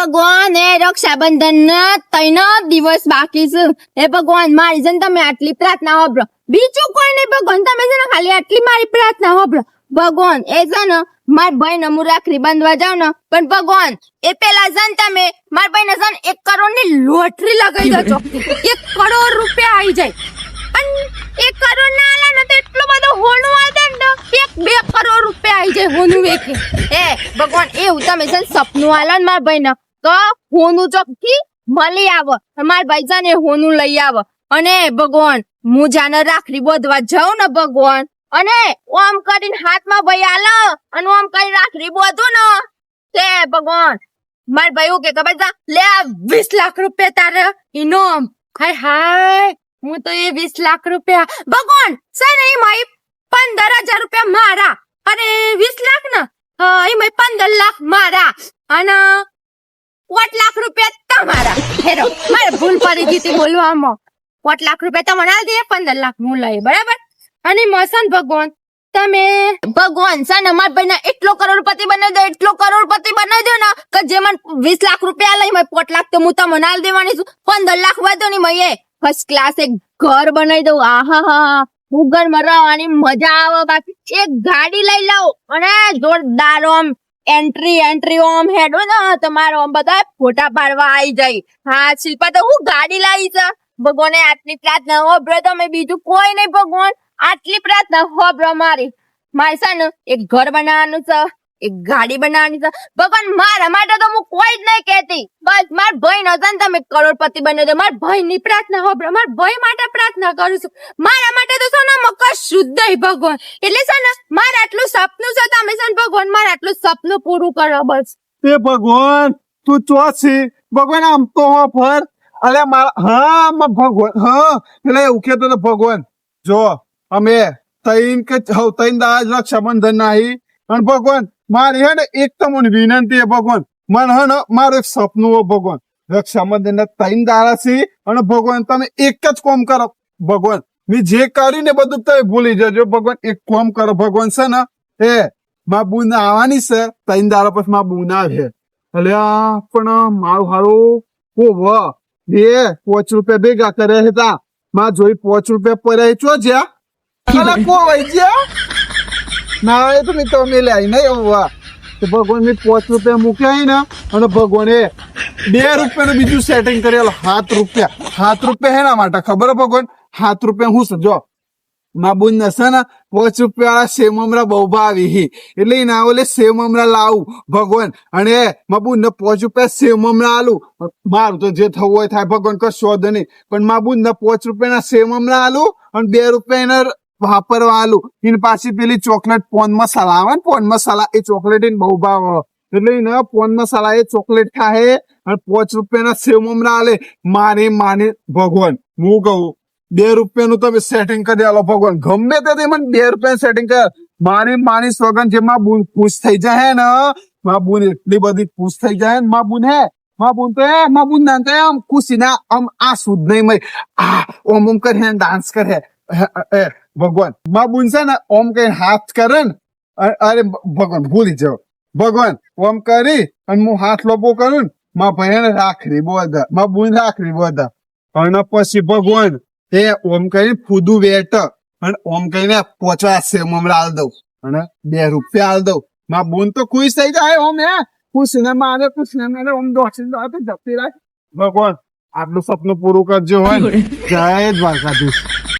ભગવાન એ રક્ષાબંધન ના 3 દિવસ બાકી છે. હે ભગવાન મારી જન તમે આટલી પ્રાર્થના વાપરો, બીજું કોઈ નહીં ભગવાન, તમે છે ને ખાલી આટલી મારી પ્રાર્થના વાપરો. ભગવાન એ છે ને મારી ભાઈ ને હું રાખડી બાંધવા જાવ ને, પણ ભગવાન એ પેલા છે ને તમે મારી ભાઈ ને છે ને 1 કરોડ ની લોટરી લગાઈ દેજો. 1 કરોડ રૂપિયા આવી જાય. અને 1 કરોડ ના આલે ને તો એટલો બધો હોનું આવે ને 1-2 કરોડ રૂપિયા આવી જાય હોનું વેકે. એ ભગવાન એવું તમે છે ને સપનું આલો ને મારા ભાઈ ને તો હોનું ચોકથી મળી આવો, મારા ભાઈ છે ને હોનું લઈ આવો. અને ભગવાન હું જાને રાખડી બાંધવા જાઉં ને ભગવાન, અને ઓમ કરીને હાથમાં ભાઈ આલો અને ઓમ કરી રાખડી બાંધું ને તે ભગવાન માર ભાઈ એવું કે ખબર છે, લે આ 20 લાખ રૂપિયા તારે ઇનામ. હાય હાય હું તો એ 20 લાખ રૂપિયા ભગવાન છે ને એમાં 15,000 રૂપિયા મારા અને 20 લાખ ને એમાં 15 લાખ મારા અને 5 લાખ રૂપિયા તમારા. હેરો મારે ભૂલ પડી ગઈ હતી બોલવામાં. 5 લાખ રૂપિયા તમને આલ દે, 15 લાખ હું લઈ, બરાબર. અને મસન ભગવાન તમે ભગવાન છે ને મારા ભાઈ એટલો કરોડપતિ બનાવી દો, એટલો કરોડપતિ બનાવી દો ને કે જે મને 20 લાખ રૂપિયા લઈ 5 લાખ તો હું તમને આલ દેવાની છું. 15 લાખ વધો ની મયે ફર્સ્ટ ક્લાસ એક ઘર બનાવી દઉં. આહા હું ઘરમાં રહેવાની મજા આવે. બાકી એક ગાડી લઈ લઉં અને જોરદાર આમ એન્ટ્રી ઓમ હેડો ને તમારો આમ બધા ફોટા પાડવા આવી જાય. હા શિલ્પા તો હું ગાડી લાવી છે. ભગવાને આટલી પ્રાર્થના હોબ્રો તમે, બીજું કોઈ નહીં ભગવાન, આટલી પ્રાર્થના હોબ્રો મારી. મારે છે ને એક ઘર બનાવવાનું છે, એક ગાડી બનાવવાની છે ભગવાન. મારા માટે તો હું કોઈ જ નહીં કહેતી, બસ મારા ભાઈ નો છે ને તમે કરોડપતિ બની દો. મારા ભાઈ ની પ્રાર્થના હોબ્રો, મારા ભાઈ માટે પ્રાર્થના કરું છું. મારા માટે તો સોનામાં કશું જ નહીં ભગવાન. એટલે છે ને મારે આટલું સપનું છે, તમે છે ને ભગવાન મારે આટલું સપનું પૂરું કરો બસ. એ ભગવાન તું ચોથી ભગવાન આમ તો ફર. અરે મારા હા ભગવાન હા એટલે એવું કેતો તો ભગવાન જો અમે 3 દાડા રક્ષાબંધન નાહી અને ભગવાન મારી હે ને એક તમને વિનંતી હે ભગવાન, મને હે ને મારું એક સપનું હો ભગવાન. રક્ષાબંધન ના 3 દાડા છે અને ભગવાન તમે એક જ કામ કરો ભગવાન, મેં જે કર્યું ને બધું તમે ભૂલી જજો ભગવાન. એક કામ કરો ભગવાન છે ને એ મા બુન આવવાની છે 3 દાડા પછી મા બુન આવે. અલ્યા પણ મારું હારું વાહ 5 રૂપિયા ભેગા કરે હતા. માં જોઈ 5 રૂપિયા પડ્યા ચો જ્યાં અલા કો વઈ જ્યાં ના એ તો મેં તમે લે આઈ નહીં વાહ તો ભગવાન મેં 5 રૂપિયા મૂક્યા ને અને ભગવાને 2 રૂપિયાનું બીજું સેટિંગ કરેલું. 7 રૂપિયા હેના માટે ખબર હે ભગવાન? 7 રૂપિયા હું છે જો મા બુન નશે ને 5 રૂપિયા સેવ મમરા બહુ ભાવી એટલે ના ઓલે સેવ મમરા લાવું ભગવાન. અને મા બુન ને 5 રૂપિયા સેવ મમરા આલું. મારું તો જે થવું હોય થાય ભગવાન, કશું શોધ નહીં. પણ મા બુન ને 5 રૂપિયા ના સેવ મમરા આલું અને 2 રૂપિયા એને વાપરવા આલું. એને પાછી પેલી ચોકલેટ પોન મસાલા આવે ને પોન મસાલા, એ ચોકલેટ એને બહુ ભાવ એટલે એને પોન મસાલા એ ચોકલેટ ખાહે અને 5 રૂપિયા ના સેવ મમરા આલે. માને ભગવાન હું કહું 2 રૂપિયાનું તમે સેટિંગ કરી આલો ભગવાન. ગમે તે મને 2 રૂપિયા સેટિંગ કર. માની સોગન જે મા બુન ખુશ થઈ જાય ને, મા બુન એટલી બધી ખુશ થઈ જાય ને. મા બુન ના તો આમ ખુશી ના આમ આ સુધ નહીં મય આ ઓમ કરે ડાન્સ કરે ભગવાન. મા બુન છે ને ઓમ કઈ હાથ કરે ને અરે ભગવાન ભૂલી જાવ ભગવાન. ઓમ કરી અને હું હાથ લોબો કરું ને મા ભાઈ રાખડી બોધા, મા બુન રાખડી બોધા અને પછી ભગવાન એ ઓમ કઈ ફૂદું વેટ અને ઓમ કઈને 50 સેવ મમરા આલ દઉં અને 2 રૂપિયા આલ દઉં. મા બોન તો ખુશ થઈ જાય. ઓમ હે ખુશ ને મારે ઓમ દોડી જતી રાખ ભગવાન. આટલું સપનું પૂરું કરજો હોય જય દ્વારકાધીશ.